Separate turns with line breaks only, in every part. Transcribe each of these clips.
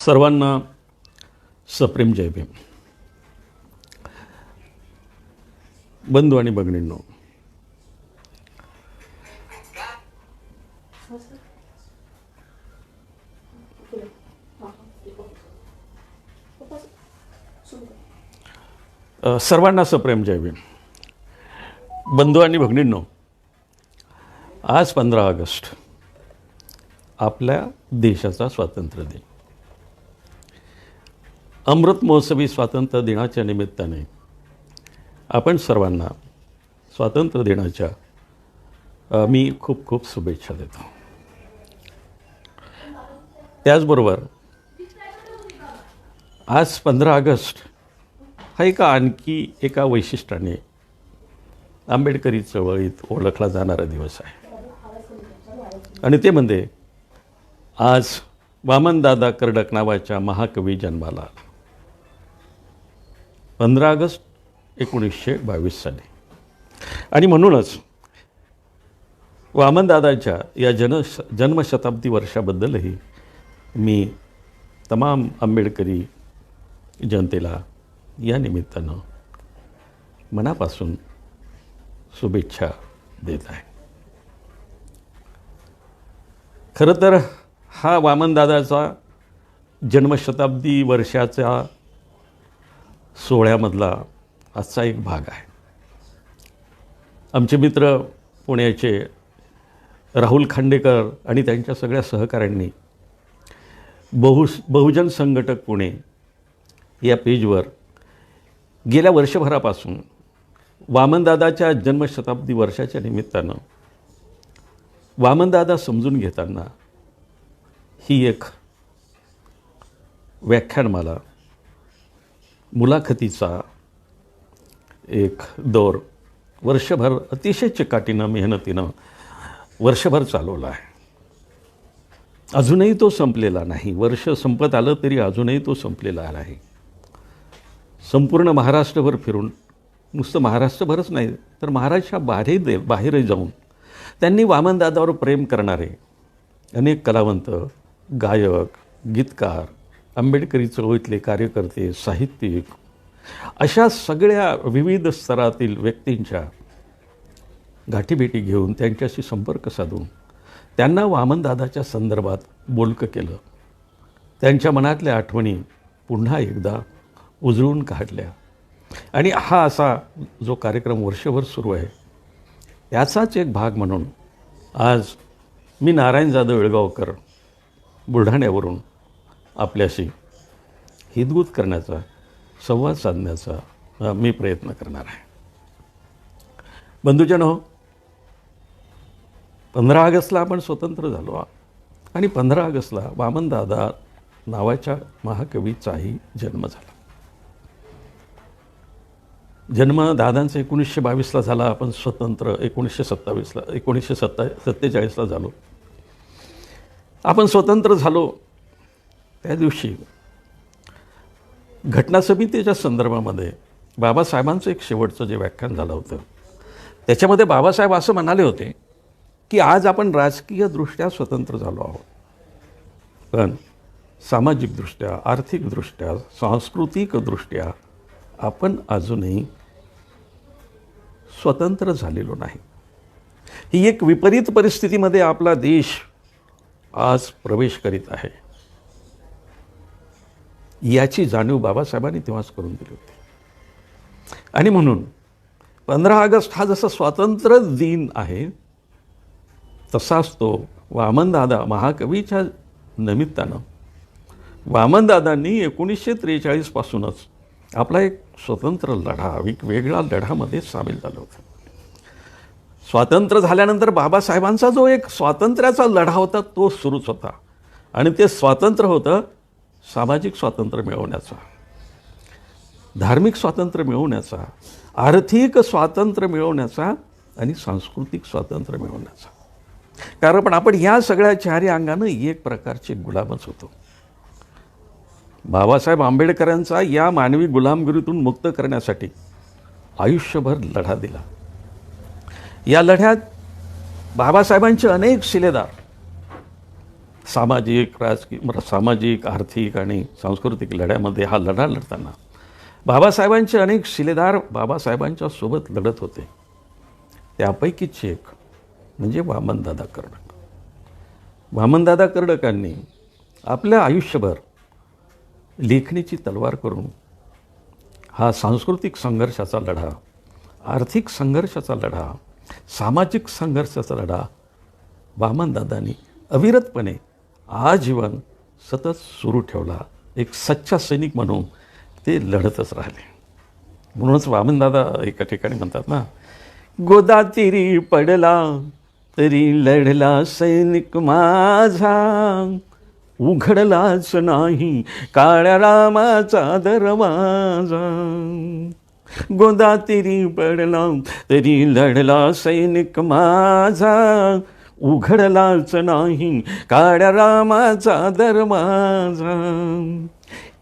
सर्वांना सप्रेम जय भीम. बंधू आणि भगिनींनो, सर्वांना सप्रेम जय भीम. बंधू आणि भगिनींनो, आज 15 ऑगस्ट आपल्या देशाचा स्वातंत्र्य दिन. अमृत महोत्सवी स्वातंत्र्य दिनाच्या निमित्ताने आपण सर्वांना स्वातंत्र्य दिनाच्या मी खूप खूप शुभेच्छा देतो. त्याचबरोबर आज 15 ऑगस्ट हा आणखी एका वैशिष्ट्याने आंबेडकरी चळवळीत ओळखला जाणारा दिवस आहे, आणि ते म्हणजे आज वामनदादा कर्डक नावाच्या महाकवी जन्माला 15 ऑगस्ट 1922 साली. आणि म्हणूनच वामनदादाच्या या जन्मशताब्दी वर्षाबद्दलही मी तमाम आंबेडकरी जनतेला या निमित्तानं मनापासून शुभेच्छा देत आहे. खरं तर हा वामनदादाचा जन्मशताब्दी वर्षाच्या सोहळ्यामधला आजचा एक भाग आहे. आमचे मित्र पुण्याचे राहुल खांडेकर आणि त्यांच्या सगळ्या सहकाऱ्यांनी बहुजन संघटक पुणे या पेजवर गेल्या वर्षभरापासून वामनदादाच्या जन्मशताब्दी वर्षाच्या निमित्तानं वामनदादा समजून घेताना ही एक व्याख्यानमाला, मुलाखतीचा एक दौर वर्षभर अतिशय चिकाटीनं मेहनतीनं वर्षभर चालवला आहे. अजूनही तो संपलेला नाही. वर्ष संपत आलं तरी अजूनही तो संपलेला नाही. संपूर्ण महाराष्ट्रभर फिरून, नुसतं महाराष्ट्रभरच नाही तर महाराष्ट्राच्या बाहेरही जाऊन त्यांनी वामनदादावर प्रेम करणारे अनेक कलावंत, गायक, गीतकार, आंबेडकरी चळवळीतले कार्यकर्ते, साहित्यिक अशा सगळ्या विविध स्तरातील व्यक्तींच्या गाठीभेटी घेऊन त्यांच्याशी संपर्क साधून त्यांना वामनदादाच्या संदर्भात बोलकं केलं. त्यांच्या मनातल्या आठवणी पुन्हा एकदा उजळून काढल्या. आणि हा असा जो कार्यक्रम वर्षभर सुरू आहे याचाच एक भाग म्हणून आज मी नारायण जाधव येळगावकर बुलढाण्यावरून आपल्याशी हितगुज करण्याचा, संवाद साधण्याचा मी प्रयत्न करणार आहे. बंधूजनो, 15 ऑगस्टला आपण स्वतंत्र झालो आणि 15 ऑगस्टला वामनदादा नावाच्या महाकवीचाही जन्म झाला. जन्म दादांचा 1922ला झाला. आपण स्वतंत्र 1947ला झालो. आपण स्वतंत्र झालो त्या दिवशी घटना समितीच्या संदर्भामध्ये बाबासाहेबांचं एक शेवटचं जे व्याख्यान झालं होतं त्याच्यामध्ये बाबासाहेब असं म्हणाले होते की आज आपण राजकीयदृष्ट्या स्वतंत्र झालो आहोत, पण सामाजिकदृष्ट्या, आर्थिकदृष्ट्या, सांस्कृतिकदृष्ट्या आपण अजूनही स्वतंत्र झालेलो नाही. ही एक विपरीत परिस्थितीमध्ये आपला देश आज प्रवेश करीत आहे. याची जाणीव बाबासाहेबांनी तेव्हाच करून दिली होती. आणि म्हणून 15 ऑगस्ट हा जसा स्वातंत्र्य दिन आहे तसाच तो वामनदादा महाकवीच्या निमित्तानं वामनदादांनी 1943 पासूनच आपला एक स्वतंत्र लढा, एक वेगळा लढामध्ये सामील झालं होतं. स्वातंत्र्य झाल्यानंतर बाबासाहेबांचा जो एक स्वातंत्र्याचा लढा होता तो सुरूच होता. आणि ते स्वातंत्र्य होतं सामाजिक स्वातंत्र्य मिळवण्याचा, धार्मिक स्वातंत्र्य मिळवण्याचा, आर्थिक स्वातंत्र्य मिळवण्याचा आणि सांस्कृतिक स्वातंत्र्य मिळवण्याचा. कारण आपण ह्या सगळ्या चारही अंगानं एक प्रकारचे गुलामच होतो. बाबासाहेब आंबेडकरांचा या मानवी गुलामगिरीतून मुक्त करण्यासाठी आयुष्यभर लढा दिला. या लढ्यात बाबासाहेबांचे अनेक शिलेदार सामाजिक आर्थिक आणि सांस्कृतिक लढ्यामध्ये हा लढा लढताना बाबासाहेबांचे अनेक शिलेदार बाबासाहेबांच्या सोबत लढत होते. त्यापैकीच एक म्हणजे वामनदादा कर्डक. वामनदादा कर्डकांनी आपल्या आयुष्यभर लेखणीची तलवार करून हा सांस्कृतिक संघर्षाचा लढा, आर्थिक संघर्षाचा लढा, सामाजिक संघर्षाचा लढा वामनदादांनी अविरतपणे आजीवन सतत सुरू ठेवला. एक सच्चा सैनिक म्हणून ते लढतच राहिले. म्हणूनच वामनदादा एका ठिकाणी म्हणतात ना, गोदातीरी पडला तरी लढला सैनिक माझा, उघडलाच नाही काळ्या रामाचा दरवाजा. गोदातीरी पडला तरी लढला सैनिक माझा, उघडलाच नाही काळ्या रामाचा दरवाजा.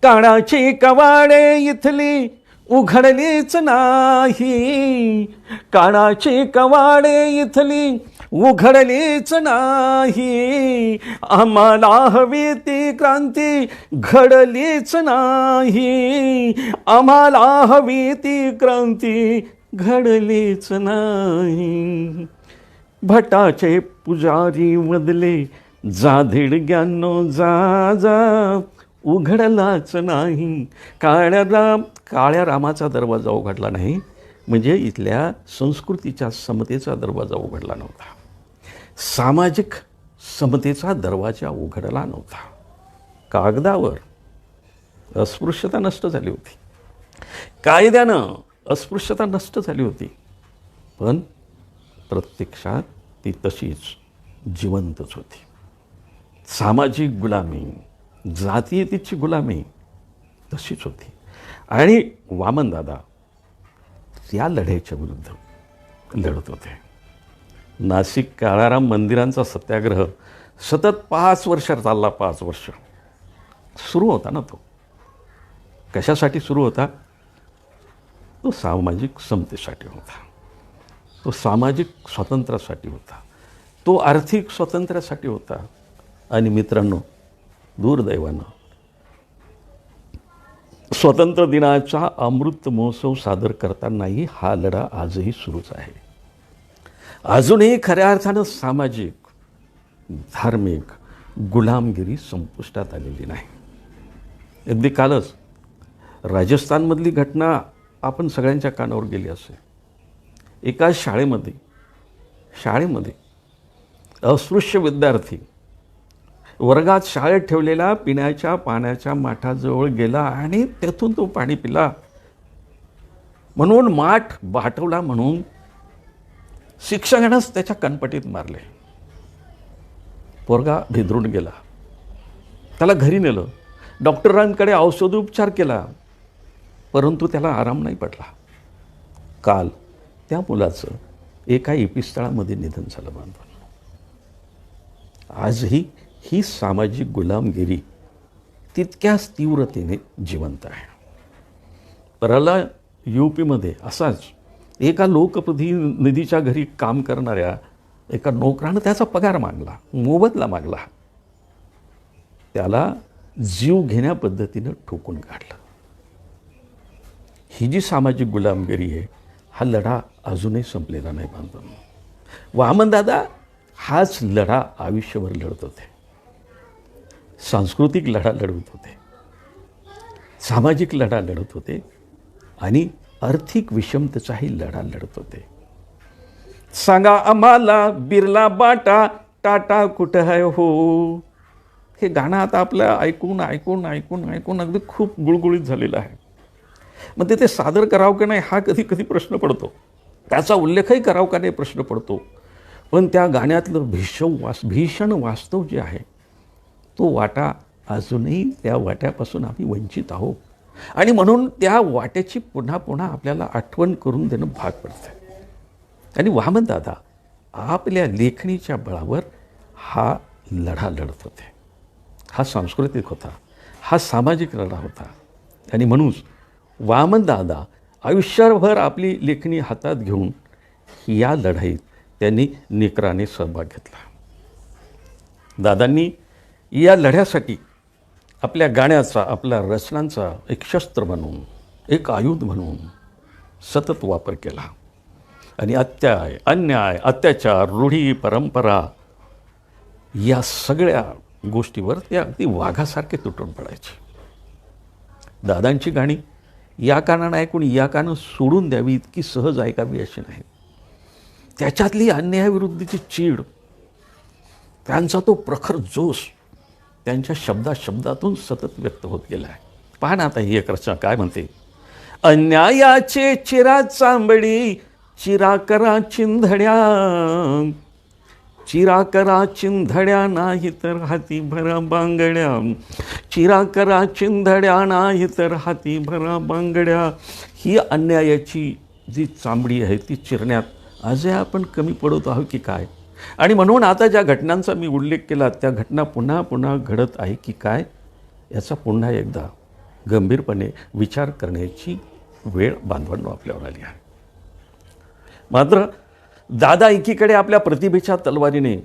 काळाची कवाडे इथली उघडलीच नाही, काळाची कवाडे इथली उघडलीच नाही. आम्हाला हवी ती क्रांती घडलीच नाही, आम्हाला हवी ती क्रांती घडलीच नाही. भटाचे पुजारी मधले जा धिडग्यांनो जा जा, उघडलाच नाही काळ्या रामाचा दरवाजा उघडला नाही. म्हणजे इथल्या संस्कृतीच्या समतेचा दरवाजा उघडला नव्हता, सामाजिक समतेचा दरवाजा उघडला नव्हता. कागदावर अस्पृश्यता नष्ट झाली होती, कायद्यानं अस्पृश्यता नष्ट झाली होती, पण प्रत्यक्षात ती तशीच जिवंतच होती. सामाजिक गुलामी, जातीयतेची गुलामी तशीच होती. आणि वामनदादा या लढ्याच्या विरुद्ध लढत होते. नाशिक काळाराम मंदिरांचा सत्याग्रह सतत 5 वर्ष चालला. 5 वर्ष सुरू होता ना. तो कशासाठी सुरू होता? तो सामाजिक समतेसाठी होता, तो सामाजिक स्वातंत्र्यासाठी होता, तो आर्थिक स्वातंत्र्यासाठी होता. आणि मित्रांनो, दुर्दैवानं स्वातंत्र्य दिनाचा अमृत महोत्सव सादर करतानाही हा लढा आजही सुरूच आहे. अजूनही खऱ्या अर्थानं सामाजिक, धार्मिक गुलामगिरी संपुष्टात आलेली नाही. अगदी कालच राजस्थानमधली घटना आपण सगळ्यांच्या कानावर गेली असेल. एका शाळेमध्ये अस्पृश्य विद्यार्थी वर्गात शाळेत ठेवलेल्या पिण्याच्या पाण्याच्या माठाजवळ गेला आणि तेथून तो पाणी पिला. म्हणून माठ बाटवला म्हणून शिक्षकानंच त्याच्या कनपटीत मारले. पोरगा भेदरून गेला. त्याला घरी नेलं, डॉक्टरांकडे औषधोपचार केला, परंतु त्याला आराम नाही पडला. काल त्या मुलाचं एका एपिस्थळामध्ये निधन झालं बांधून. आजही ही सामाजिक गुलामगिरी तितक्याच तीव्रतेने जिवंत आहे. परला UPमध्ये असाच एका लोकप्रतिनिधीच्या घरी काम करणाऱ्या एका नोकरानं त्याचा पगार मागला, मोबदला मागला. त्याला जीव घेण्या पद्धतीनं ठोकून काढलं. ही जी सामाजिक गुलामगिरी आहे, हा लढा अजूनही संपलेला नाही बांधून. वामनदादा हाच लढा आयुष्यभर लढत होते. सांस्कृतिक लढा लढवत होते, सामाजिक लढा लढत होते आणि आर्थिक विषमतेचाही लढा लढत होते. सांगा आम्हाला बिर्ला बाटा टाटा कुठं आहे हो. हे गाणं आता आपल्या ऐकून ऐकून ऐकून ऐकून अगदी खूप गुळगुळीत झालेलं आहे. मग ते सादर करावं का नाही हा कधी कधी प्रश्न पडतो. त्याचा उल्लेखही करावं का नाही प्रश्न पडतो. पण त्या गाण्यातलं भीषण वास्तव जे आहे, तो वाटा अजूनही त्या वाट्यापासून आम्ही वंचित आहोत. आणि म्हणून त्या वाट्याची पुन्हा पुन्हा आपल्याला आठवण करून देणं भाग पडतं. आणि वामनदादा आपल्या लेखणीच्या बळावर हा लढा लढत होते. हा सांस्कृतिक होता, हा सामाजिक लढा होता. आणि म्हणून वामनदादा आयुष्यभर आपली लेखणी हातात घेऊन या लढाईत त्यांनी निकराने सहभाग घेतला. दादांनी या लढ्यासाठी आपल्या गाण्याचा, आपल्या रचनांचा एक शस्त्र म्हणून, एक आयुध म्हणून सतत वापर केला. आणि अन्याय, अत्याचार, रूढी, परंपरा या सगळ्या गोष्टीवर ते अगदी वाघासारखे तुटून पडायचे. दादांची गाणी या कानानं ऐकून या कानं सोडून द्यावी इतकी सहज ऐकावी अशी नाही. त्याच्यातली अन्यायाविरुद्धची चीड, त्यांचा तो प्रखर जोश त्यांच्या शब्दातून सतत व्यक्त होत गेला आहे. पहा ना आता ही एक रचना काय म्हणते. अन्यायाचे चिरा चांबडी, चिरा करा चिंधड्या, चिरा करा चिंधड्या नाही तर हाती भरा बांगड्या, चिरा करा चिंधड्या नाही तर हाती भरा बांगड्या. ही अन्यायाची जी चांबडी आहे ती चिरण्यात आजही आपण कमी पडत आहोत की काय? आणि म्हणून आता ज्या घटनांचा मी उल्लेख केला त्या घटना पुन्हा पुन्हा घडत आहे की काय याचा पुन्हा एकदा गंभीरपणे विचार करण्याची वेळ बांधवांनो आपल्यावर आली आहे. मात्र दादा एकीकडे आपल्या प्रतिभेच्या तलवारीने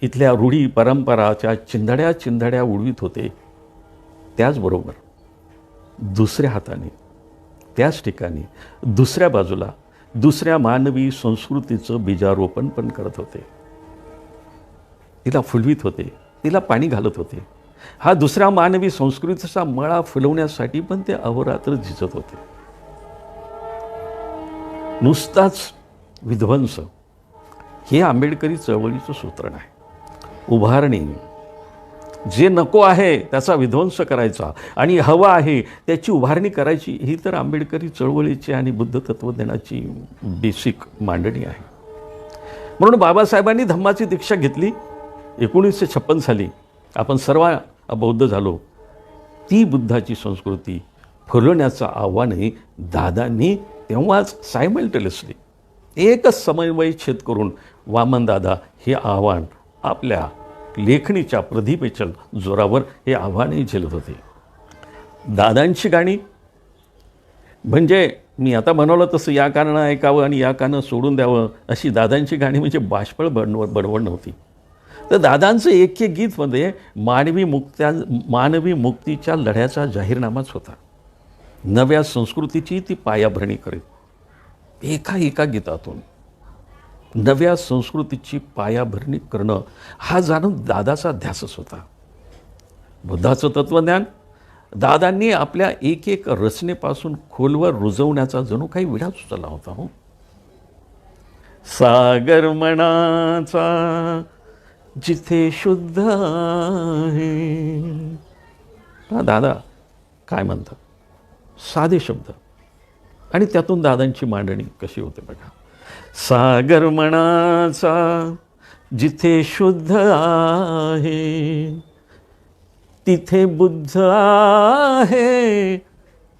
इथल्या रूढी परंपराच्या चिंधड्या उडवीत होते, त्याचबरोबर दुसऱ्या हाताने त्याच ठिकाणी दुसऱ्या बाजूला दुसऱ्या मानवी संस्कृतीचं बीजारोपण पण करत होते. तिला फुलवीत होते, तिला पाणी घालत होते. हा दुसऱ्या मानवी संस्कृतीचा मळा फुलवण्यासाठी पण ते अहोरात्र झिजत होते. नुसताच विध्वंस हे आंबेडकरी चळवळीचं सूत्र नाही. उभारणी, जे नको आहे त्याचा विध्वंस करायचा आणि हवा आहे त्याची उभारणी करायची, ही तर आंबेडकरी चळवळीची आणि बुद्ध तत्त्वज्ञानाची बेसिक मांडणी आहे. म्हणून बाबासाहेबांनी धम्माची दीक्षा घेतली. 1956 साली आपण सर्व बौद्ध झालो. ती बुद्धाची संस्कृती फुलवण्याचं आव्हानही दादांनी तेव्हाच सायमल्टेनियसली एकच समन्वय छेद करून वामनदादा हे आव्हान आपल्या लेखणीच्या प्रतिभेच्या जोरावर हे आव्हानही झेलत होते. दादांची गाणी म्हणजे मी आता म्हणवलं तसं या कानानं ऐकावं आणि या कानं सोडून द्यावं अशी दादांची गाणी म्हणजे बाष्पळ बडवड नव्हती. तर दादांचं एक गीतमध्ये मानवी मुक्तीच्या लढ्याचा जाहीरनामाच होता. नव्या संस्कृतीची ती पायाभरणी करीत. एका गीतातून नव्या संस्कृतीची पायाभरणी करणं हा जाणून दादाचा ध्यासच होता. बुद्धाचं तत्त्वज्ञान दादांनी आपल्या एक रचनेपासून खोलवर रुजवण्याचा जणू काही विडाच उचलला होता. हो, सागर मनाचा जिथे शुद्ध आहे. दादा काय म्हणतात, साधे शब्द आणि त्यातून दादांची मांडणी कशी होते बघा. सागर मनाचा जिथे शुद्ध आहे तिथे बुद्ध आहे,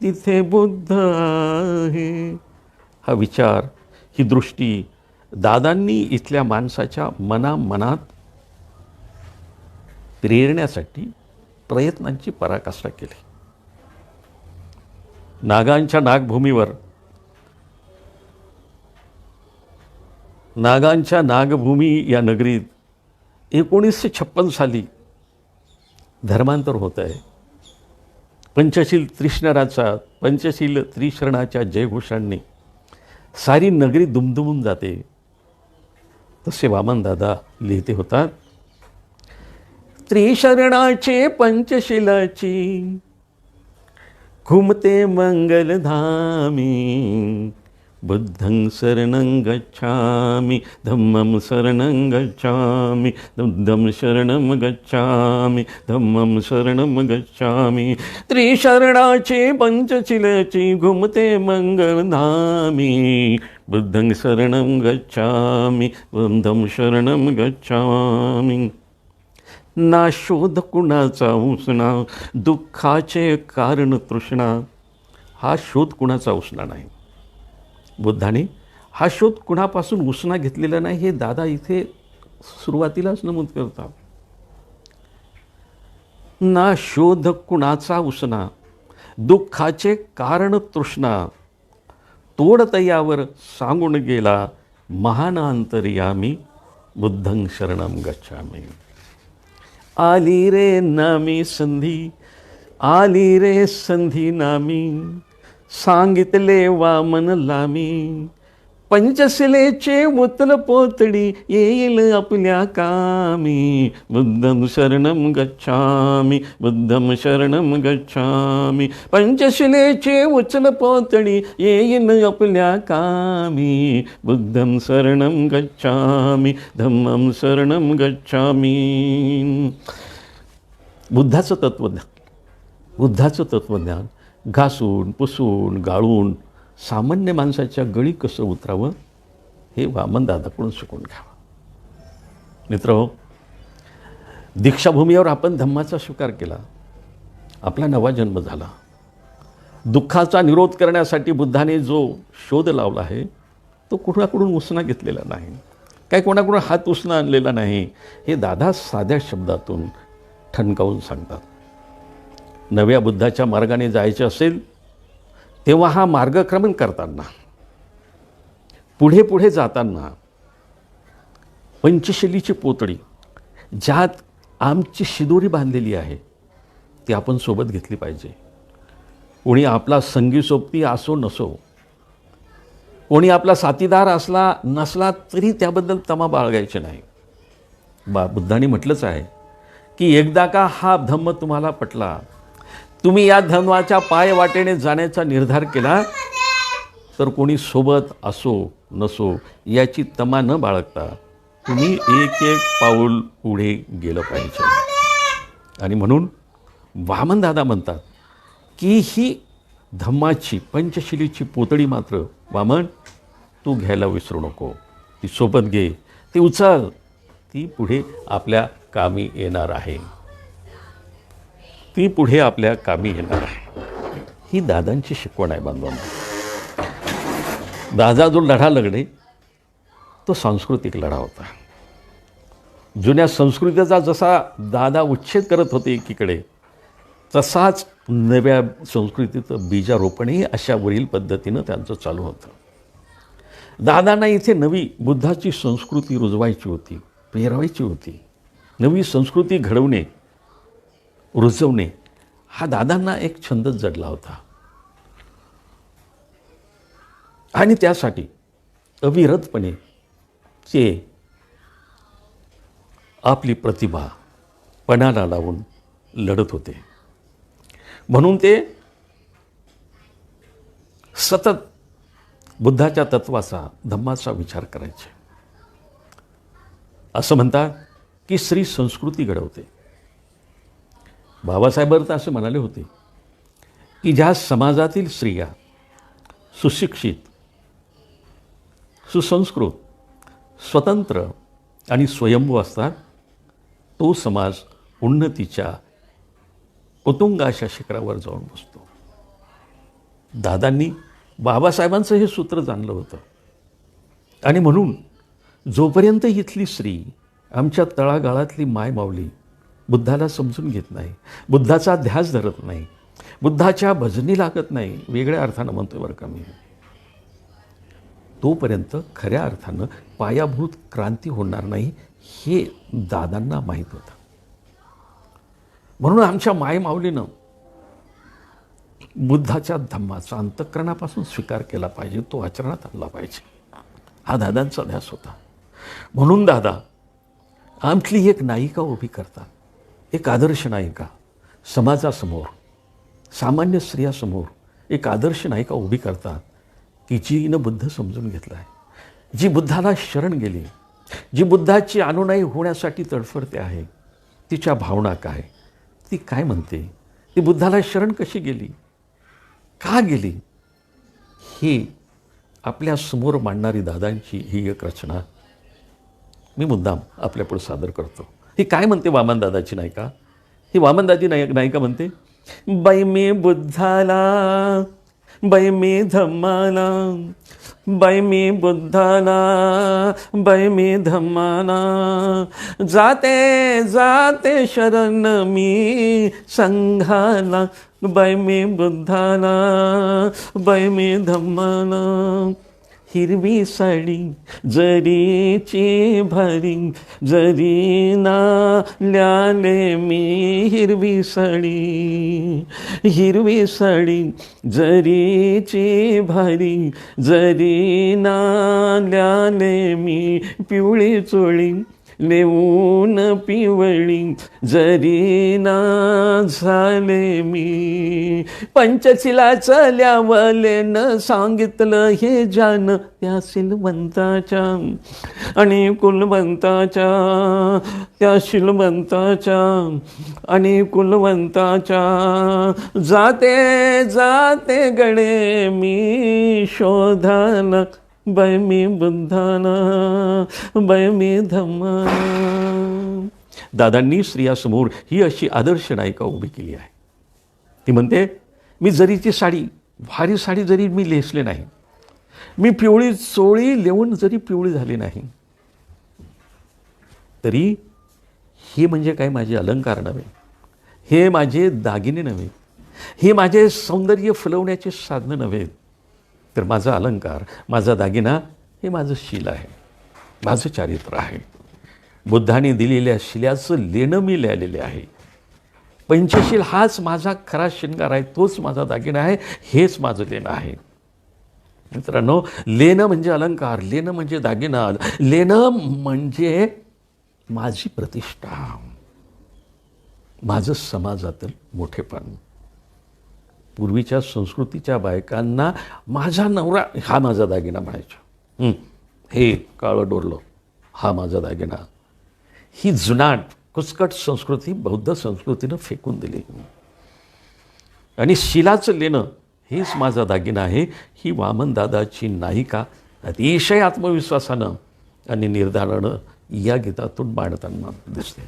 तिथे बुद्ध आहे. हा विचार, ही दृष्टी दादांनी इथल्या माणसाच्या मनात प्रेरण्यासाठी प्रयत्नांची पराकाष्ठा केली. नागांच्या नागभूमी या नगरीत 1956 साली धर्मांतर होत आहे. पंचशील त्रिशरणाच्या जयघोषांनी सारी नगरी दुमदुमून जाते. तसे वामनदादा लिहिते होतात. त्रिशरणाचे पंचशिलाची घुमते मंगलधामी, बुद्धं शरणं गच्छामि, धम्मं शरणं गच्छामि, बुद्धं शरणं गच्छामि, धम्मं शरणं गच्छामि. त्रिशरणाचे पंचशिलाची घुमते मंगलधामी, बुद्धं शरणं गच्छामि, बुद्धं शरणं गच्छामि. ना शोध कुणाचा उसना, दुःखाचे कारण तृष्णा. हा शोध कुणाचा उसना नाही. बुद्धाने हा शोध कुणापासून उसना घेतलेला नाही हे दादा इथे सुरुवातीलाच नमूद करतात. ना शोध कुणाचा उसना, दुःखाचे कारण तृष्णा. तोडतयावर सांगून गेला महान अंतर्यामी, बुद्धं शरणं गच्छामि. आली रे नामी संधी, आली रे संधी नामी, सांगितले वामन लामी, पंचशिलेचे उतल पोतडी येईल आपल्या कामी, बुद्धं शरणं गच्छामि, बुद्धं शरणं गच्छामि, पंचशिलेचे उचल पोतडी येईल आपल्या कामी, बुद्धं शरणं गच्छामि, धम्मं शरणं गच्छामि. बुद्धाचं तत्त्वज्ञान घासून पुसून गाळून सामान्य माणसाच्या गळी कसं उतरावं हे वामनदादाकडून शिकून घ्यावं. मित्रहो, दीक्षाभूमीवर आपण धम्माचा स्वीकार केला, आपला नवा जन्म झाला. दुःखाचा निरोध करण्यासाठी बुद्धाने जो शोध लावला आहे तो कुणाकडून उसना घेतलेला नाही, काही कोणाकडून हात उसना आणलेला नाही. हे दादा साध्या शब्दातून ठणकावून सांगतात. नव्या बुद्धाच्या मार्गाने जायचे असेल तेव्हा हा मार्गक्रमण करताना, पुढे पुढे जाताना पंचशिलीची पोतडी ज्यात आमची शिदोरी बांधलेली आहे ती आपण सोबत घेतली पाहिजे. कोणी आपला संगी सोबती असो नसो, कोणी आपला साथीदार असला नसला तरी त्याबद्दल तमा बाळगायचे नाही. बुद्धाने म्हटलंच आहे की एकदा का हा धम्म तुम्हाला पटला, तुम्ही या धम्माच्या पायवाटेने जाण्याचा निर्धार केला तर कोणी सोबत असो नसो याची तमा न बाळगता तुम्ही एक एक पाऊल पुढे गेलं पाहिजे. आणि म्हणून वामनदादा म्हणतात की ही धम्माची पंचशिलीची पोतडी मात्र वामन तू घ्यायला विसरू नको, ती सोबत घे, ती उचल, ती पुढे आपल्या कामी येणार आहे, ती पुढे आपल्या कामी येणार आहे. ही दादांची शिकवण आहे बांधवांना. दादा जो लढा लढले तो सांस्कृतिक लढा होता. जुन्या संस्कृतीचा जसा दादा उच्छेद करत होते एकीकडे, तसाच नव्या संस्कृतीचं बीजारोपणही अशावरील पद्धतीनं त्यांचं चालू होतं. दादांना इथे नवी बुद्धाची संस्कृती रुजवायची होती, पेरवायची होती. नवी संस्कृती घडवणे, रुजवणे हा दादांना एक छंदच जडला होता. आणि त्यासाठी अविरतपणे ते आपली प्रतिभा पणाला लावून लढत होते. म्हणून ते सतत बुद्धाच्या तत्वाचा, धम्माचा विचार करायचे. असं म्हणतात की स्त्री संस्कृती घडवते. बाबासाहेब तर असे म्हणाले होते की ज्या समाजातील स्त्रिया सुशिक्षित, सुसंस्कृत, स्वतंत्र आणि स्वयंभू असतात तो समाज उन्नतीच्या उत्तुंगाच्या शिखरावर जाऊन बसतो. दादांनी बाबासाहेबांचं हे सूत्र जाणलं होतं. आणि म्हणून जोपर्यंत इथली स्त्री, आमच्या तळागाळातली माय माऊली बुद्धाला समजून घेत नाही, बुद्धाचा ध्यास धरत नाही, बुद्धाच्या भजनी लागत नाही, वेगळ्या अर्थानं म्हणतोय बरं का मी, तोपर्यंत खऱ्या अर्थानं पायाभूत क्रांती होणार नाही हे दादांना माहीत होतं. म्हणून आमच्या माय माऊलीनं बुद्धाच्या धम्माचा अंतःकरणापासून स्वीकार केला पाहिजे, तो आचरणात आणला पाहिजे, हा दादांचा ध्यास होता. म्हणून दादा आमची एक नायिका उभी करतात, एक आदर्श नायिका समाजासमोर, सामान्य स्त्रियासमोर एक आदर्श नायिका उभी करतात की जीनं बुद्ध समजून घेतला आहे, जी बुद्धाला शरण गेली, जी बुद्धाची अनुयायी होण्यासाठी तडफडते आहे. तिच्या भावना काय, ती काय म्हणते, ती बुद्धाला शरण कशी गेली, का गेली, ही आपल्या समोर मांडणारी दादांची ही एक रचना मी मुद्दाम आपल्यापुढे सादर करतो. ही काय म्हणते वामनदादाची नायिका? ही वामनदाची नायिका म्हणते, बाई मी बुद्धाला, बाई मी धम्माला, बाई मी बुद्धाला, बाई मी धम्माला, जाते जाते शरण मी संघाला, बाई मी बुद्धाला, बाई मी धम्माला. हिरवी साडी जरीची भारी, जरी नाल्याले मी हिरवी साडी, हिरवी साडी जरीची भारी, जरी नाल्याले मी पिवळी चोळी लेऊन पिवळी, जरी ना झाले मी. पंचशिलाचं ल्यावलेनं सांगितलं हे जान त्या शिलवंताच्या आणि कुलवंताच्या, त्या शिलवंताच्या आणि कुलवंताच्या. जाते जाते गडे मी शोधाला, बाय मी बुद्धाना, बाय मी धम्माना. दादांनी स्त्रियासमोर ही अशी आदर्श नायिका उभी केली आहे. ती म्हणते, मी जरीची साडी, भारी साडी जरी मी नेसले नाही, मी पिवळी चोळी लेवून जरी पिवळी झाली नाही, तरी हे म्हणजे काय माझे अलंकार नव्हे, हे माझे दागिने नव्हे, हे माझे सौंदर्य फुलवण्याचे साधनं नव्हे, तर माझा अलंकार, माझा दागिना हे माझं शील आहे, माझं चारित्र आहे. बुद्धाने दिलेल्या शिल्याचं लेणं मी लिहिलेले आहे. पंचशील हाच माझा खरा शृंगार आहे, तोच माझा दागिना आहे, हेच माझं लेणं आहे. मित्रांनो, लेणं म्हणजे अलंकार, लेणं म्हणजे दागिना, लेणं म्हणजे माझी प्रतिष्ठा, माझं समाजातील मोठेपण. पूर्वीच्या संस्कृतीच्या बायकांना माझा नवरा हा माझा दागिना म्हणायचा. हे काळं डोरलं हा माझा दागिना. ही जुनाट कुचकट संस्कृती बौद्ध संस्कृतीनं फेकून दिली आणि शिलाचं लेणं हेच माझा दागिना आहे, ही वामनदादाची नायिका अतिशय आत्मविश्वासानं आणि निर्धारानं या गीतातून मांडताना दिसते.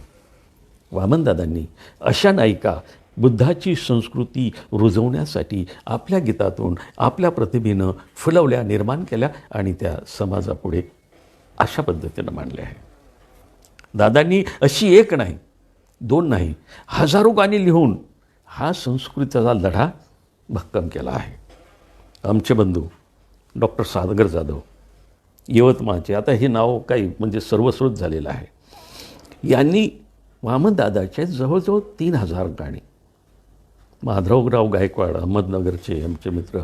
वामनदादांनी अशा नायिका बुद्धाची संस्कृती रुजवण्यासाठी आपल्या गीतातून, आपल्या प्रतिभेनं फुलवल्या, निर्माण केल्या आणि त्या समाजापुढे अशा पद्धतीनं मांडल्या आहे. दादांनी अशी एक नाही, दोन नाही, हजारो गाणी लिहून हा संस्कृतीचा लढा भक्कम केला आहे. आमचे बंधू डॉक्टर सागर जाधव यवतमाळचे, आता हे नाव काही म्हणजे सर्वश्रुत झालेलं आहे, यांनी वामनदादाचे जवळजवळ 3000 गाणी, माधवराव गायकवाड अहमदनगरचे आमचे मित्र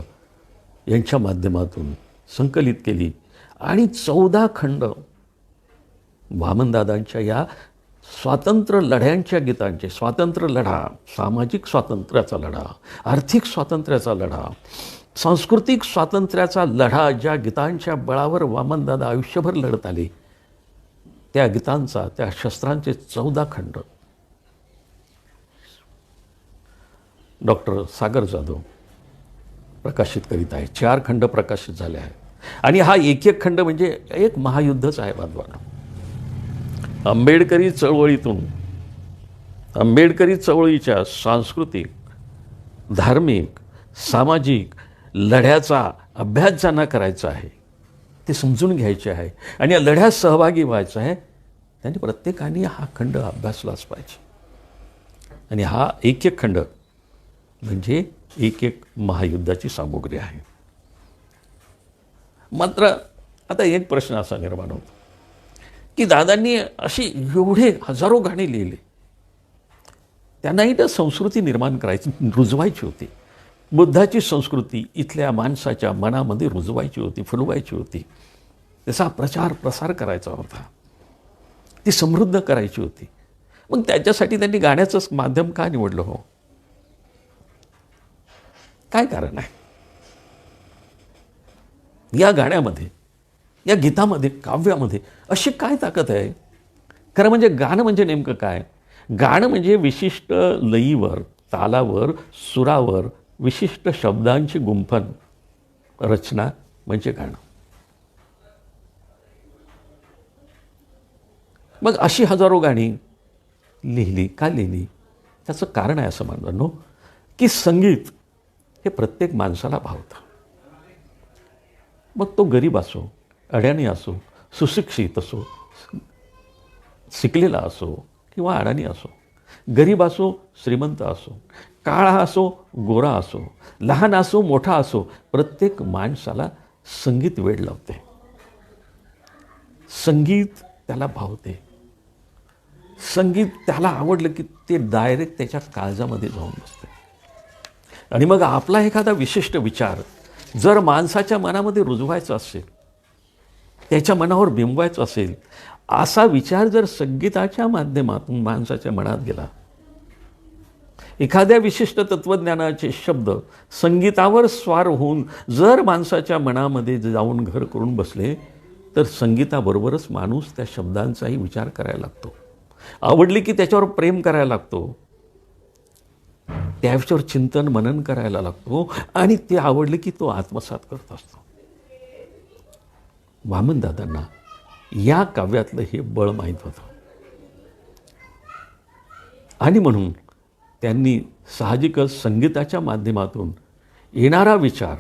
यांच्या माध्यमातून संकलित केली आणि 14 खंड वामनदादांच्या या स्वातंत्र्य लढ्यांच्या गीतांचे, स्वातंत्र्य लढा, सामाजिक स्वातंत्र्याचा लढा, आर्थिक स्वातंत्र्याचा लढा, सांस्कृतिक स्वातंत्र्याचा लढा, ज्या गीतांच्या बळावर वामनदादा आयुष्यभर लढत आले, त्या गीतांचा, त्या शस्त्रांचे 14 खंड डॉक्टर सागर जाधव प्रकाशित करीत आहे. 4 खंड प्रकाशित झाले आहेत आणि हा एक खंड म्हणजे एक महायुद्धच आहे बांधवांनो. आंबेडकरी चळवळीतून, आंबेडकरी चळवळीच्या सांस्कृतिक, धार्मिक, सामाजिक लढ्याचा अभ्यास ज्यांना करायचा आहे, ते समजून घ्यायचे आहे आणि या लढ्यात सहभागी व्हायचं आहे, त्यांनी प्रत्येकाने हा खंड अभ्यासलाच पाहिजे. आणि हा एक खंड म्हणजे एक महायुद्धाची सामुग्री आहे. मात्र आता एक प्रश्न असा निर्माण होतो की दादांनी अशी एवढे हजारो गाणी लिहिली, त्यांनाही तर संस्कृती निर्माण करायची, रुजवायची होती. बुद्धाची संस्कृती इथल्या माणसाच्या मनामध्ये रुजवायची होती, फुलवायची होती, त्याचा प्रचार प्रसार करायचा होता, ती समृद्ध करायची होती. मग त्याच्यासाठी त्यांनी गाण्याचंच माध्यम का निवडलं हो? काय कारण आहे? या गाण्यामध्ये, या गीतामध्ये, काव्यामध्ये अशी काय ताकद आहे? खरं म्हणजे गाणं म्हणजे नेमकं काय? गाणं म्हणजे विशिष्ट लयीवर, तालावर, सुरावर विशिष्ट शब्दांची गुंफण रचना म्हणजे गाणं. मग अशी हजारो गाणी लिहिली, का लिहिली? त्याचं कारण आहे असं मानतो की संगीत हे प्रत्येक माणसाला भावतं. मग तो गरीब असो, अडाणी असो, सुशिक्षित असो, शिकलेला असो किंवा अडाणी असो, गरीब असो, श्रीमंत असो, काळा असो, गोरा असो, लहान असो, मोठा असो, प्रत्येक माणसाला संगीत वेड लावते, संगीत त्याला भावते, संगीत त्याला आवडलं की ते डायरेक्ट त्याच्या काळजामध्ये जाऊन बसते. आणि मग आपला एखादा विशिष्ट विचार जर माणसाच्या मनामध्ये रुजवायचा असेल, त्याच्या मनावर बिंबवायचा असेल, असा विचार जर संगीताच्या माध्यमातून माणसाच्या मनात गेला, एखाद्या विशिष्ट तत्त्वज्ञानाचे शब्द संगीतावर स्वार होऊन जर माणसाच्या मनामध्ये जाऊन घर करून बसले, तर संगीताबरोबरच माणूस त्या शब्दांचाही विचार करायला लागतो, आवडली की त्याच्यावर प्रेम करायला लागतो, त्याच्यावर चिंतन मनन करायला लागतो आणि ते आवडले की तो आत्मसात करत असतो. वामनदादांना या काव्यातलं हे बळ माहीत होतं आणि म्हणून त्यांनी साहजिकच संगीताच्या माध्यमातून येणारा विचार,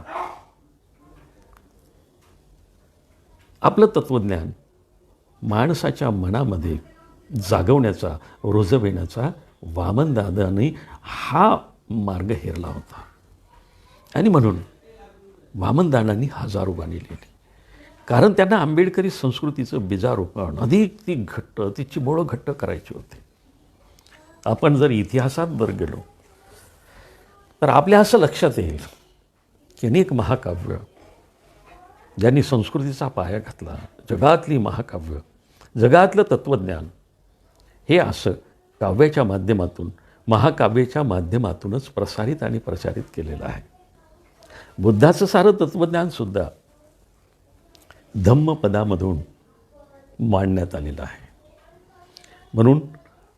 आपलं तत्त्वज्ञान माणसाच्या मनामध्ये जागवण्याचा, रुजविण्याचा वामनदादांनी हा मार्ग हेरला होता. आणि म्हणून वामनदादांनी हजारो गाणी लिहिली, कारण त्यांना आंबेडकरी संस्कृतीचं बीजारोपण अधिक ती घट्ट, तिची बोळं घट्ट करायची होती. आपण जर इतिहासात जर गेलो तर आपल्या असं लक्षात येईल की अनेक महाकाव्य ज्यांनी संस्कृतीचा पाया घातला, जगातली महाकाव्य, जगातलं तत्त्वज्ञान हे असं काव्याच्या माध्यमातून, महाकाव्याच्या माध्यमातूनच प्रसारित आणि प्रचारित केलेलं आहे. बुद्धाचं सारं तत्त्वज्ञानसुद्धा धम्मपदामधून मांडण्यात आलेलं आहे. म्हणून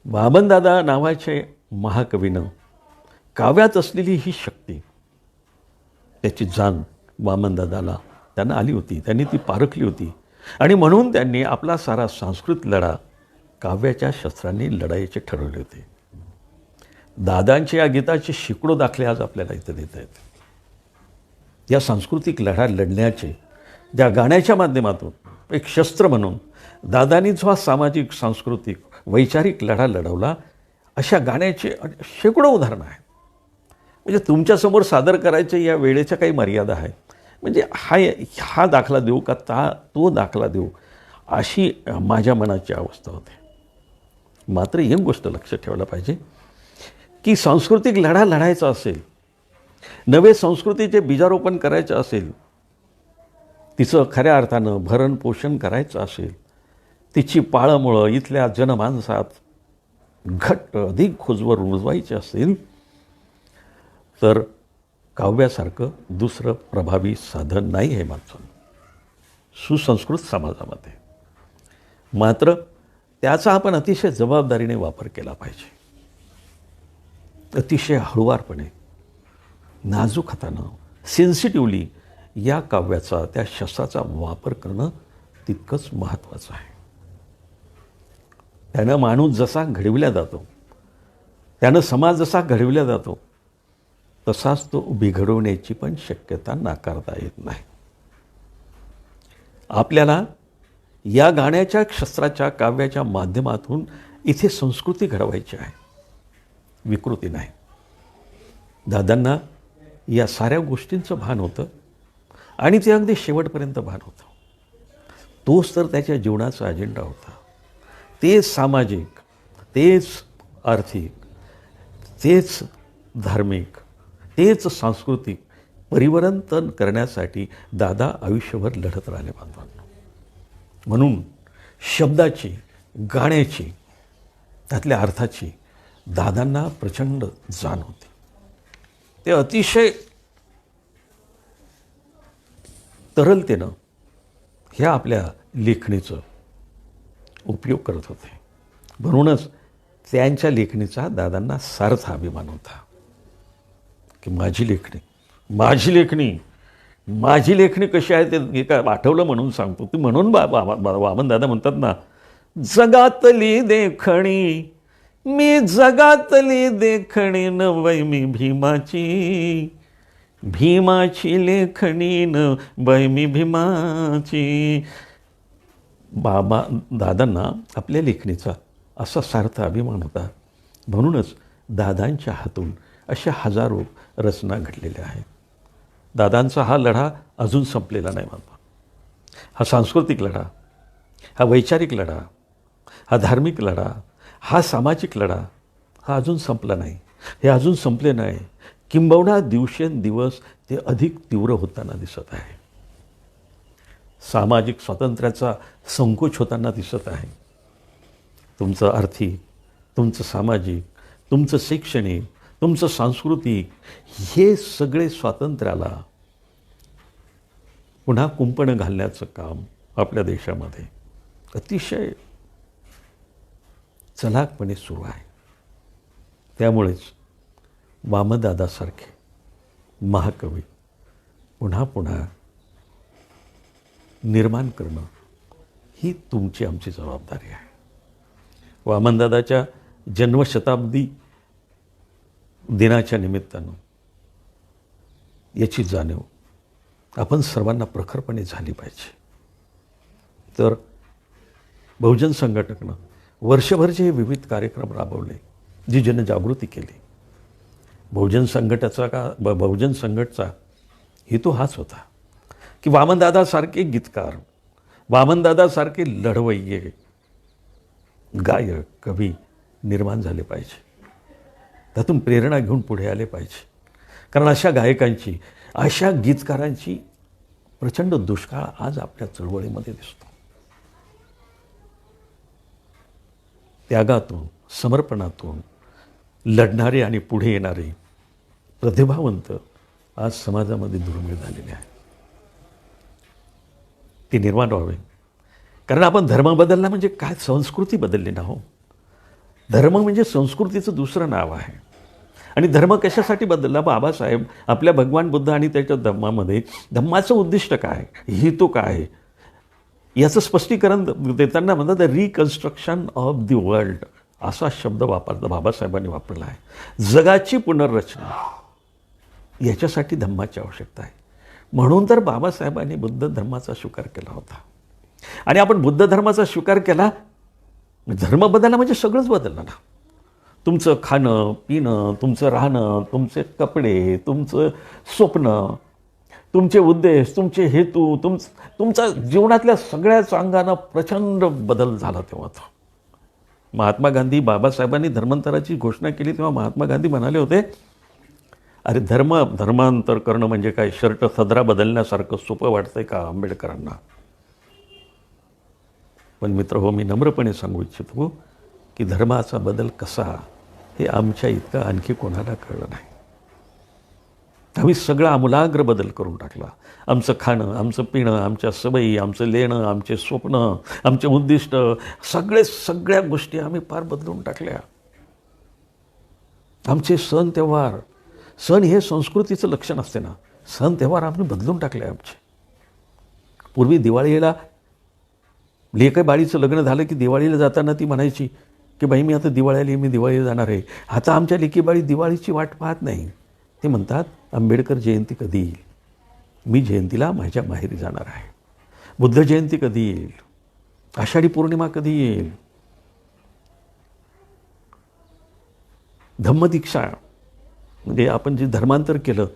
वामनदादा नावाचे महाकवीनं काव्यात असलेली ही शक्ती, त्याची जाण वामनदादाला त्यांना आली होती, त्यांनी ती पारखली होती आणि म्हणून त्यांनी आपला सारा सांस्कृतिक लढा काव्याच्या शस्त्रांनी लढायचे ठरवले होते. दादांच्या या गीताचे शेकडो दाखले आज आपल्याला इथं देता आहेत. या सांस्कृतिक लढा लढण्याचे ज्या गाण्याच्या माध्यमातून एक शस्त्र म्हणून दादांनी जो हा सामाजिक, सांस्कृतिक, वैचारिक लढा लढवला, अशा गाण्याचे शेकडो उदाहरणं आहेत. म्हणजे तुमच्यासमोर सादर करायचे या वेळेच्या काही मर्यादा आहेत. म्हणजे हा दाखला देऊ का तो दाखला देऊ, अशी माझ्या मनाची अवस्था होते. मात्र एक गोष्ट लक्षात ठेवायला पाहिजे की सांस्कृतिक लढा लढायचा असेल, नवे संस्कृतीचे बीजारोपण करायचं असेल, तिचं खऱ्या अर्थानं भरण पोषण करायचं असेल, तिची पाळंमुळं इथल्या जनमानसात घट्ट अधिक खोजवर रुजवायची असेल, तर काव्यासारखं दुसरं प्रभावी साधन नाही हे मात्र सुसंस्कृत समाजामध्ये. मात्र त्याचा आपण अतिशय जबाबदारीने वापर केला पाहिजे. अतिशय हळुवारपणे, नाजूक हातानं, सेन्सिटिव्हली या काव्याचा, त्या शस्त्राचा वापर करणं तितकंच महत्त्वाचं आहे. त्यानं माणूस जसा घडविला जातो, त्यानं समाज जसा घडविला जातो, तसाच तो बिघडवण्याची पण शक्यता नाकारता येत नाही. आपल्याला या गाण्याच्या, शस्त्राच्या, काव्याच्या माध्यमातून इथे संस्कृती घडवायची आहे, विकृती नाही. दादांना या साऱ्या गोष्टींचं भान होतं आणि ते अगदी शेवटपर्यंत भान होतं. तोच तर त्याच्या जीवनाचा अजेंडा होता. तेच सामाजिक, तेच आर्थिक, तेच धार्मिक, तेच सांस्कृतिक परिवर्तन करण्यासाठी दादा आयुष्यभर लढत राहिले बांधवांनो. म्हणून शब्दाची, गाण्याची, त्यातल्या अर्थाची दादांना प्रचंड जाण होती. ते अतिशय तरलतेनं ह्या आपल्या लेखणीचं उपयोग करत होते. म्हणूनच त्यांच्या लेखणीचा दादांना सार्थ अभिमान होता की माझी लेखणी कशी आहे ते एका आठवलं म्हणून सांगतो. ती म्हणून वामनदादा म्हणतात ना, जगातली देखणी मी, जगातली देखणी नवय मी भीमाची लेखणी न वय मी भीमाची. दादांना आपल्या लेखणीचा असा सार्थ अभिमान होता. म्हणूनच दादांच्या हातून अशा हजारो रचना घडलेल्या आहेत. दादांचा हा लढा अजून संपलेला नाही मानतो. हा सांस्कृतिक लढा, हा वैचारिक लढा, हा धार्मिक लढा, हा सामाजिक लढा हा अजून संपला नाही. हे अजून संपले नाही. किंबहुना दिवसेंदिवस ते अधिक तीव्र होताना दिसत आहे. सामाजिक स्वातंत्र्याचा संकोच होताना दिसत आहे. तुमचं आर्थिक, तुमचं सामाजिक, तुमचं शैक्षणिक, तुमचं सांस्कृतिक हे सगळे स्वातंत्र्याला पुन्हा कुंपणं घालण्याचं काम आपल्या देशामध्ये अतिशय चलाकपणे सुरू आहे. त्यामुळेच वामनदादासारखे महाकवी पुन्हा पुन्हा निर्माण करणं ही तुमची आमची जबाबदारी आहे. वामनदादाच्या जन्मशताब्दी दिनाच्या निमित्तानं याची जाणीव आपण सर्वांना प्रखरपणे झाली पाहिजे. तर बहुजन संघटकनं वर्षभरचे हे विविध कार्यक्रम राबवले, जी जनजागृती केली. बहुजन संघटचा हेतू हाच होता की वामनदादासारखे गीतकार, वामनदादासारखे लढवय्ये, गायक, कवी निर्माण झाले पाहिजे. त्यातून प्रेरणा घेऊन पुढे आले पाहिजे. कारण अशा गायकांची, अशा गीतकारांची प्रचंड दुष्काळ आज आपल्या चळवळीमध्ये दिसतो. त्यागातून, समर्पणातून लढणारे आणि पुढे येणारे प्रतिभावंत आज समाजामध्ये दुर्मिळ झालेले आहे. ते निर्माण व्हावे. कारण आपण धर्म बदलला म्हणजे काय, संस्कृती बदलली ना हो. धर्म म्हणजे संस्कृतीचं दुसरं नाव आहे. आणि धर्म कशासाठी बदलला? बाबासाहेब आपल्या भगवान बुद्ध आणि त्याच्या धम्मामध्ये धम्माचं उद्दिष्ट काय, हेतू काय, याचं स्पष्टीकरण देताना म्हणतात the reconstruction of the world असा शब्द बाबासाहेबांनी वापरला आहे. जगाची पुनर्रचना, याच्यासाठी धम्माची आवश्यकता आहे. म्हणून तर बाबासाहेबांनी बुद्ध धर्माचा स्वीकार केला होता. आणि आपण बुद्ध धर्माचा स्वीकार केला, धर्म बदलला म्हणजे सगळंच बदललं ना. तुमचं खाणं पिणं, तुमचं राहणं, तुमचे कपडे, तुमचं स्वप्न, तुमचे उद्देश, तुमचे हेतू, तुमचा जीवनातल्या सगळ्याच अंगानं प्रचंड बदल झाला तेव्हा. तो महात्मा गांधी, बाबासाहेबांनी धर्मांतराची घोषणा केली तेव्हा महात्मा गांधी म्हणाले होते, अरे धर्मांतर करणं म्हणजे काय, शर्ट सदरा बदलण्यासारखं सोपं वाटतंय का आंबेडकरांना? पण मित्र हो, मी नम्रपणे सांगू इच्छितो की धर्माचा बदल कसा हे आमच्या इतकं आणखी कोणाला कळलं नाही. आम्ही सगळा आमूलाग्र बदल करून टाकला. आमचं खाणं, आमचं पिणं, आमच्या सवयी, आमचं लेणं, आमचे स्वप्न, आमचे उद्दिष्ट, सगळ्या गोष्टी आम्ही फार बदलून टाकल्या. आमचे सण त्योहार, सण हे संस्कृतीचं लक्षण असते ना, सण त्योहार आम्ही बदलून टाकले आमचे. पूर्वी दिवाळीला लेकं बाळीचं लग्न झालं की दिवाळीला जाताना ती म्हणायची की बाई मी आता मी दिवाळीला जाणार आहे. आता आमच्या लेकीबाळी दिवाळीची वाट पाहत नाही. ते म्हणतात आंबेडकर जयंती कधी येईल, मी जयंतीला माझ्या माहेरी जाणार आहे. बुद्ध जयंती कधी येईल, आषाढी पौर्णिमा कधी येईल, धम्मदीक्षा म्हणजे आपण जे धर्मांतर केलं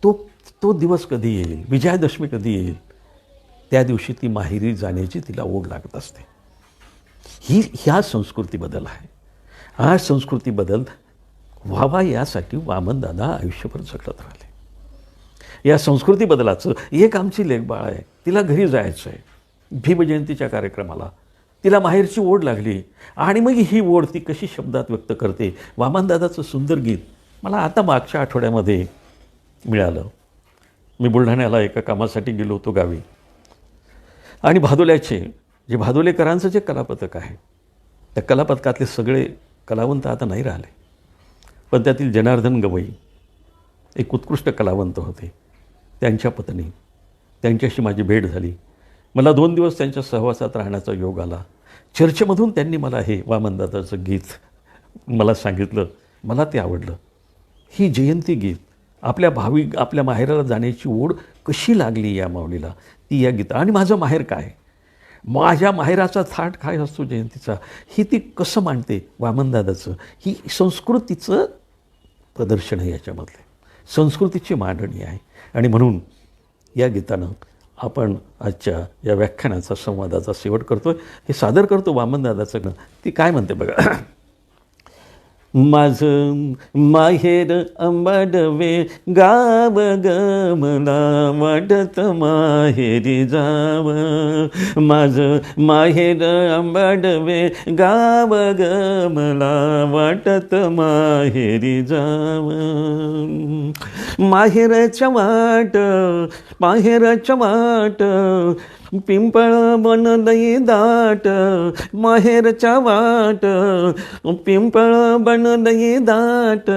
तो दिवस कधी येईल, विजयादशमी कधी येईल. त्या दिवशी ती माहेरी जाण्याची तिला ओढ लागत असते. ह्या संस्कृती बदल आहे. हा संस्कृती बदल व्हावा यासाठी वामनदादा आयुष्यभर झटत राहिले. या संस्कृती बदलाचं एक आमची लेकबाळ आहे, तिला घरी जायचं आहे भीमजयंतीच्या कार्यक्रमाला. तिला माहेरची ओढ लागली आणि मग ही ओढ ती कशी शब्दात व्यक्त करते. वामनदादाचं सुंदर गीत मला आता मागच्या आठवड्यामध्ये मिळालं. मी बुलढाण्याला एका कामासाठी गेलो होतो गावी. आणि भादोल्याचे जे भादोलेकरांचं जे कलापथक आहे, त्या कलापथकातले सगळे कलावंत आता नाही राहिले, पण त्यातील जनार्दन गवई एक उत्कृष्ट कलावंत होते. त्यांच्या पत्नी, त्यांच्याशी माझी भेट झाली. मला 2 दिवस त्यांच्या सहवासात राहण्याचा योग आला. चर्चेमधून त्यांनी मला हे वामनदादाचं गीत मला सांगितलं. मला ते आवडलं. ही जयंती गीत आपल्या माहेराला जाण्याची ओढ कशी लागली या माऊलीला, ती या गीता. आणि माझं माहेर काय, माझ्या माहेराचा थाट काय असतो जयंतीचा, ही ती कसं मांडते वामनदादाचं. ही संस्कृतीचं प्रदर्शन आहे, याच्यामधले संस्कृतीची मांडणी आहे. आणि म्हणून या गीतानं आपण आजच्या या व्याख्यानाचा संवादाचा शेवट करतो हे सादर करतो वामनदादाचं गाणं. ती काय म्हणते बघा. माझं माहेर अंबाडवे गाव ग मला वाटत माहेरी जावं. माझं माहेर अंबाडवे गाव ग मला वाटत माहेरी जावं. माहेरच्या वाट पिंपळ बनलई दाट. माहेरच्या वाट पिंपळ बनलई दाट.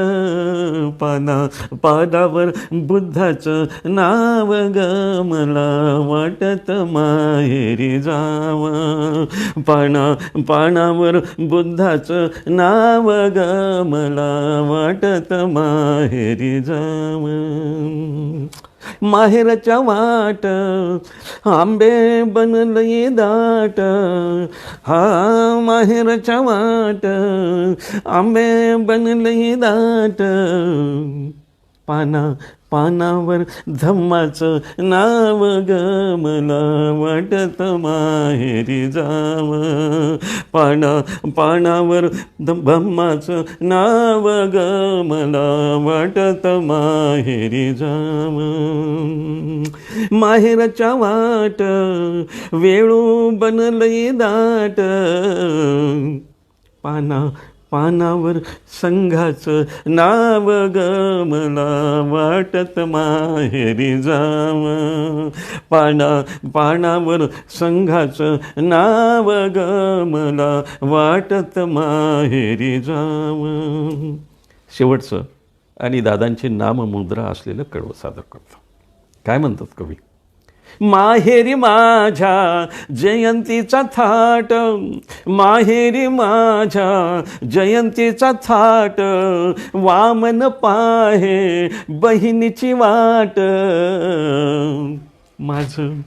पादावर बुद्धाचं नाव ग मला वाटत माहेरी जावं. पानावर बुद्धाचं नाव ग मला वाटत माहेरी जावं. माहेरच्या वाट आंबे बनलई दाट. हा माहेरच्या वाट आंबे बनलई दाट. पानावर धम्माचं नाव ग मला वाटत माहेरी जावं. पानावर धम्माचं नाव ग मला वाटत माहेरी जावं. माहेरच्या वाट वेळू बनलई दाट. पानावर संघाचं नाव ग मला वाटत माहेरी जावं. पानावर संघाचं नाव ग मला वाटत माहेरी जावं. शेवटचं आणि दादांची नाममुद्रा असलेलं कडवं सादर करतो. काय म्हणतात कवी. माहेरी माझ्या जयंतीचा थाट. माहेरी माझ्या जयंतीचा थाट. वामन पाहे बहिणीची वाट. माझं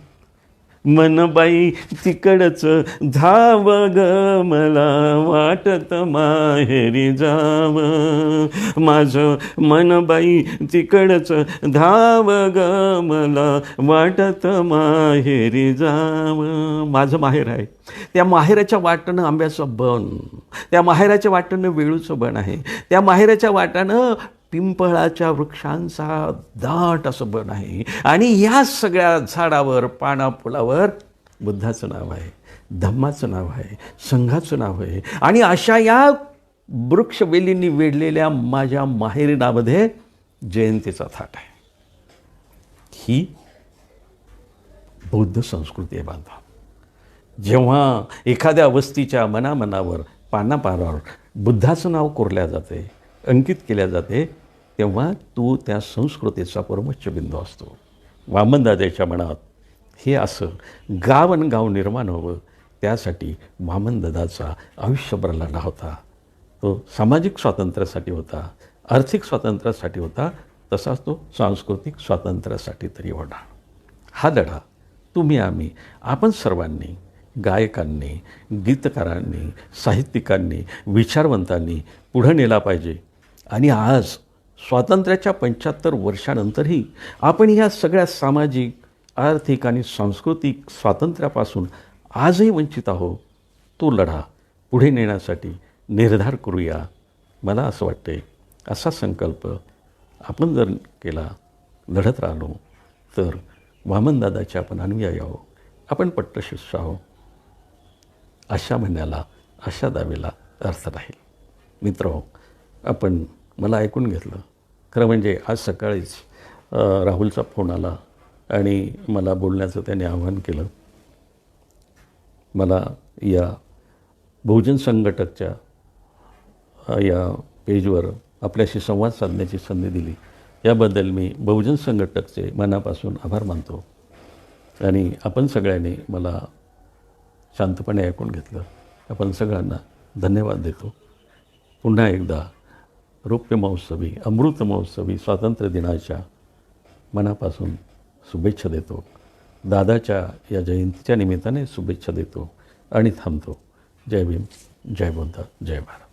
मनबाई तिकडच धाव ग मला वाटत माहेरी जावं. माझं मनबाई तिकडच धाव ग मला वाटत माहेरी जावं. माझं माहेर आहे. त्या माहेराच्या वाटेनं आंब्याचं बन. त्या माहेराच्या वाटेनं वेळूचं बन आहे. त्या माहेराच्या वाटेनं पिंपळाच्या वृक्षांचा दाट असं बन आहे. आणि या सगळ्या झाडावर पाना फुलावर बुद्धाचं नाव आहे, धम्माचं नाव आहे, संघाचं नाव आहे. आणि अशा या वृक्षवेलींनी वेढलेल्या माझ्या माहेरणामध्ये जयंतीचा थाट आहे. ही बौद्ध संस्कृती आहे बांधवा. जेव्हा एखाद्या वस्तीच्या मनावर पानावर बुद्धाचं नाव कोरल्या जाते, अंकित केल्या जाते, तेव्हा तो त्या संस्कृतीचा परमोच्च बिंदू असतो. वामनदादाच्या मनात हे असं गाव निर्माण व्हावं त्यासाठी वामनदादाचा आयुष्यभर लढा होता. तो सामाजिक स्वातंत्र्यासाठी होता, आर्थिक स्वातंत्र्यासाठी होता, तसाच तो सांस्कृतिक स्वातंत्र्यासाठी तरी होता. हा लढा तुम्ही आपण सर्वांनी, गायकांनी, गीतकारांनी, साहित्यिकांनी, विचारवंतांनी पुढं नेला पाहिजे. आणि आज स्वातंत्र्याच्या 75 वर्षानंतरही आपण ह्या सगळ्या सामाजिक, आर्थिक आणि सांस्कृतिक स्वातंत्र्यापासून आजही वंचित आहोत. तो लढा पुढे नेण्यासाठी निर्धार करूया. मला असं वाटते असा संकल्प आपण जर केला, लढत राहिलो, तर वामनदादाचे आपण अनुयायी आहोत, आपण पट्टशिष्य आहोत, अशा म्हणण्याला, अशा दावेला अर्थ राहील. मित्र, आपण मला ऐकून घेतलं. खरं म्हणजे आज सकाळीच राहुलचा फोन आला आणि मला बोलण्याचं त्याने आवाहन केलं. मला या बहुजन संघटकच्या या पेजवर आपल्याशी संवाद साधण्याची संधी दिली, याबद्दल मी बहुजन संघटकचे मनापासून आभार मानतो. आणि आपण सगळ्यांनी मला शांतपणे ऐकून घेतलं. आपण सगळ्यांना धन्यवाद देतो. पुन्हा एकदा रौप्य महोत्सवी, अमृत महोत्सवी स्वातंत्र्य दिनाच्या मनापासून शुभेच्छा देतो. दादाच्या या जयंतीच्या निमित्ताने शुभेच्छा देतो आणि थांबतो. जय भीम, जय बुद्ध, जय भारत.